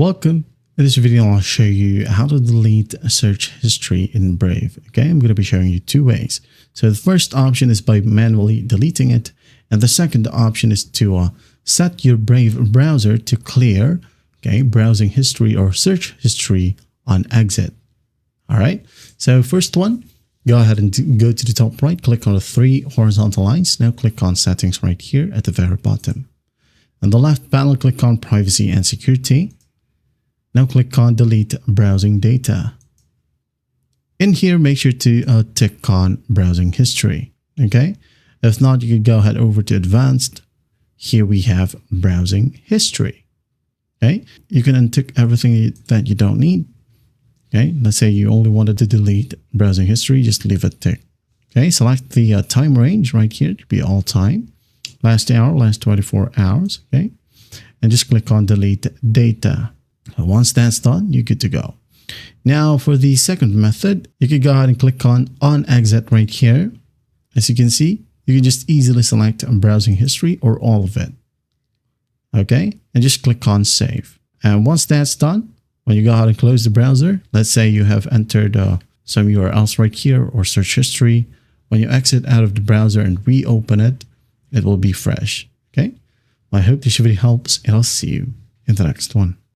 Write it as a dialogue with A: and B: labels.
A: Welcome. In this video, I'll show you how to delete search history in Brave. Okay, I'm going to be showing you two ways. So the first option is by manually deleting it. And the second option is to set your Brave browser to clear, browsing history or search history on exit. All right. So first one, go ahead and go to the top right, click on the three horizontal lines. Now click on settings right here at the very bottom. On the left panel, click on privacy and security. Now click on delete browsing data. In here, make sure to tick on browsing history. Okay. If not, you could go ahead over to advanced. Here we have browsing history. Okay. You can untick everything that you don't need. Okay. Let's say you only wanted to delete browsing history. Just leave it tick. Okay. Select the time range right here to be all time. Last hour, last 24 hours. Okay. And just click on delete data. Once that's done, you're good to go. Now for the second method, you can go ahead and click on exit right here. As you can see, you can just easily select browsing history or all of it. Okay, and just click on save. And once that's done, when you go ahead and close the browser, let's say you have entered some URLs right here or search history. When you exit out of the browser and reopen it, it will be fresh. Okay, I hope this video helps, and I'll see you in the next one.